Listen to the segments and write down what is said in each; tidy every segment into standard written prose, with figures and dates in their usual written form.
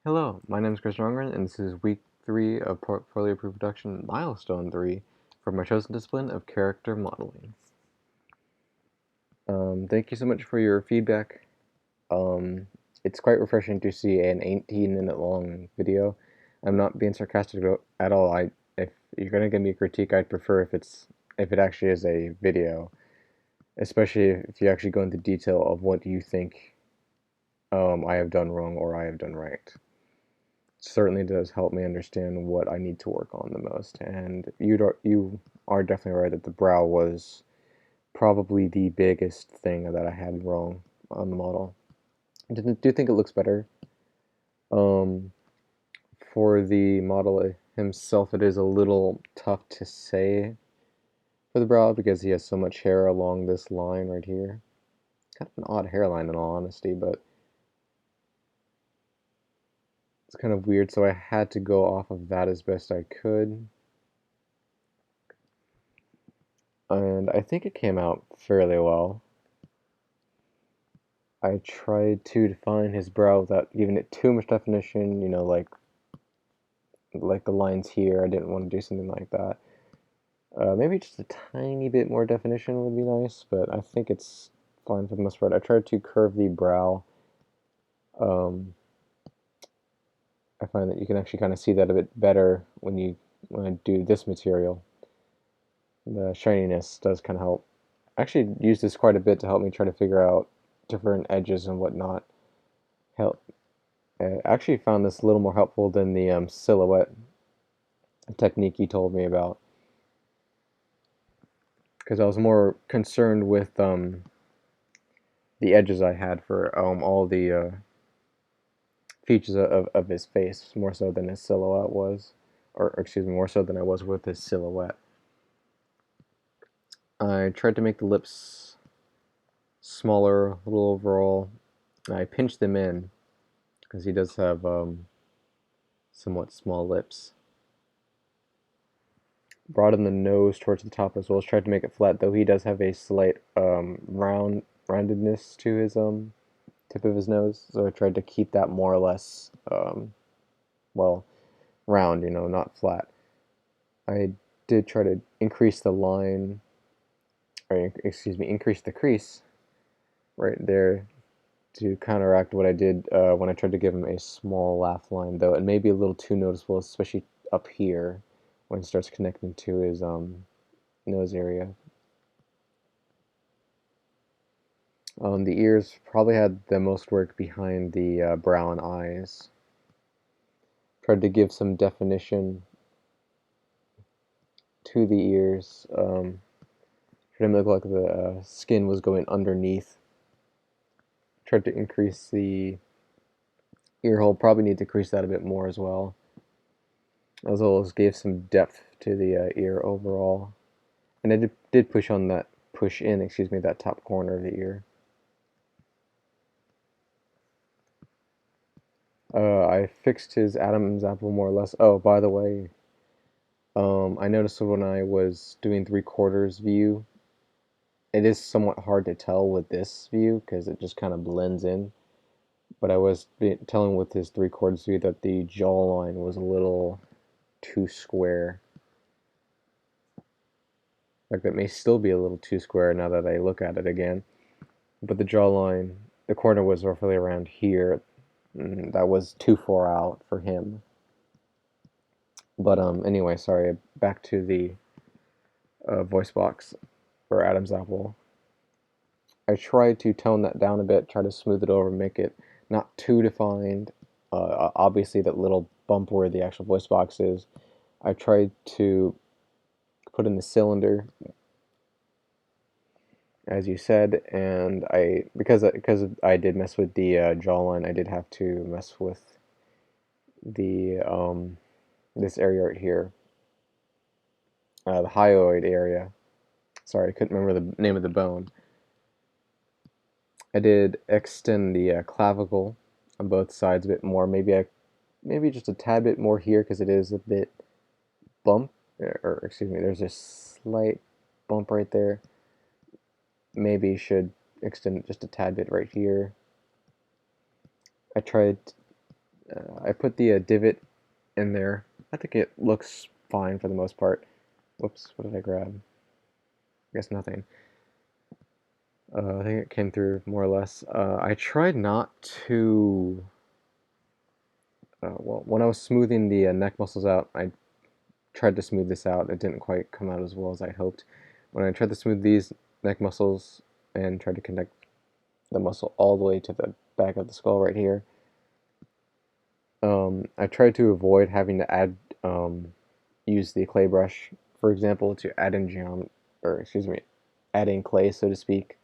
Hello, my name is Rundgren, and this is week 3 of Portfolio Pre-Production Milestone 3 for my chosen discipline of character modeling. Thank you so much for your feedback. It's quite refreshing to see an 18-minute long video. I'm not being sarcastic at all. If you're gonna give me a critique, I'd prefer if it actually is a video, especially if you actually go into detail of what you think I have done wrong or I have done right. Certainly does help me understand what I need to work on the most. And you are definitely right that the brow was probably the biggest thing that I had wrong on the model. I do think it looks better. Um, for the model himself, it is a little tough to say for the brow because he has so much hair along this line right here. Kind of an odd hairline in all honesty, but it's kind of weird, so I had to go off of that as best I could. And I think it came out fairly well. I tried to define his brow without giving it too much definition, you know, like the lines here. I didn't want to do something like that. Maybe just a tiny bit more definition would be nice, but I think it's fine for the most part. I tried to curve the brow. Um, I find that you can actually kind of see that a bit better when I do this material. The shininess does kind of help. I actually use this quite a bit to help me try to figure out different edges and whatnot. Help. I actually found this a little more helpful than the silhouette technique you told me about, because I was more concerned with the edges I had for all the features of his face, more so than his silhouette was, or excuse me, more so than I was with his silhouette. I tried to make the lips smaller, a little overall. I pinched them in because he does have somewhat small lips. Broaden the nose towards the top as well as tried to make it flat, though he does have a slight roundedness to his tip of his nose, so I tried to keep that more or less well, round, you know, not flat. I did try to increase the line, or excuse me, increase the crease right there to counteract what I did when I tried to give him a small laugh line, though it may be a little too noticeable, especially up here when it starts connecting to his nose area. The ears probably had the most work behind the brow and eyes. Tried to give some definition to the ears. Tried to make it look like the skin was going underneath. Tried to increase the ear hole. Probably need to increase that a bit more as well. As well as gave some depth to the ear overall. And I did push in, excuse me, that top corner of the ear. I fixed his Adam's apple more or less. Oh, by the way, I noticed when I was doing 3/4 view, it is somewhat hard to tell with this view because it just kind of blends in. But I was telling with his 3/4 view that the jawline was a little too square. Like that may still be a little too square now that I look at it again. But the jawline, the corner was roughly around here. That was too far out for him. But anyway, sorry. Back to the voice box for Adam's apple. I tried to tone that down a bit, try to smooth it over, make it not too defined. Obviously, that little bump where the actual voice box is, I tried to put in the cylinder, as you said, and because I did mess with the jawline, I did have to mess with the this area right here, the hyoid area. Sorry, I couldn't remember the name of the bone. I did extend the clavicle on both sides a bit more. Maybe just a tad bit more here because it is a bit bump, or excuse me, there's a slight bump right there. Maybe should extend it just a tad bit right here. I tried I put the divot in there. I think it looks fine for the most part. Whoops, what did I grab? I guess nothing. I think it came through more or less. I tried not to. Well, when I was smoothing the neck muscles out, I tried to smooth this out. It didn't quite come out as well as I hoped. When I tried to smooth these neck muscles and tried to connect the muscle all the way to the back of the skull right here, I tried to avoid having to use the clay brush, for example, to add in add in clay, so to speak.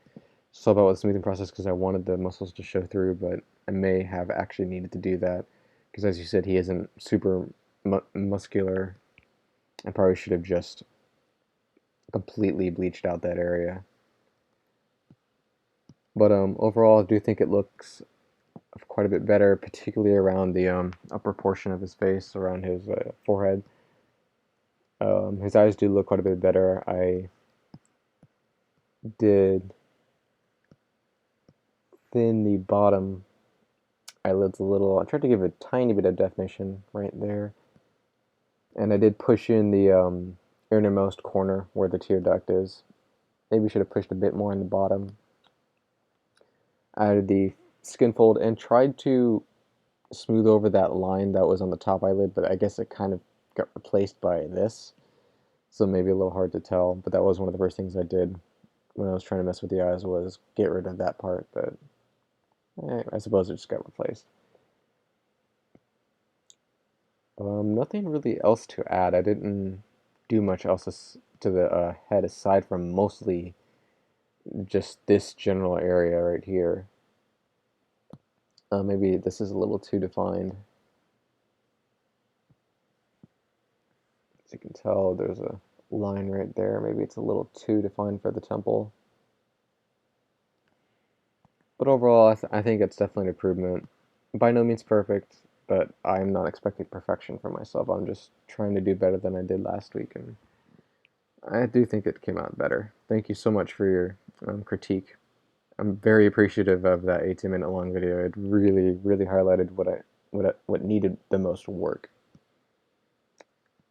So about the smoothing process because I wanted the muscles to show through, but I may have actually needed to do that because, as you said, he isn't super muscular. I probably should have just completely bleached out that area. But overall, I do think it looks quite a bit better, particularly around the upper portion of his face, around his forehead. His eyes do look quite a bit better. I did thin the bottom eyelids a little. I tried to give a tiny bit of definition right there. And I did push in the innermost corner where the tear duct is. Maybe should have pushed a bit more in the bottom. I added the skin fold and tried to smooth over that line that was on the top eyelid, but I guess it kind of got replaced by this. So maybe a little hard to tell, but that was one of the first things I did when I was trying to mess with the eyes was get rid of that part, but I suppose it just got replaced. Nothing really else to add. I didn't do much else to the head aside from mostly just this general area right here. Maybe this is a little too defined. As you can tell, there's a line right there. Maybe it's a little too defined for the temple. But overall, I think it's definitely an improvement. By no means perfect, but I'm not expecting perfection for myself. I'm just trying to do better than I did last week, and I do think it came out better. Thank you so much for your critique. I'm very appreciative of that 18-minute long video. It really, really highlighted what needed the most work.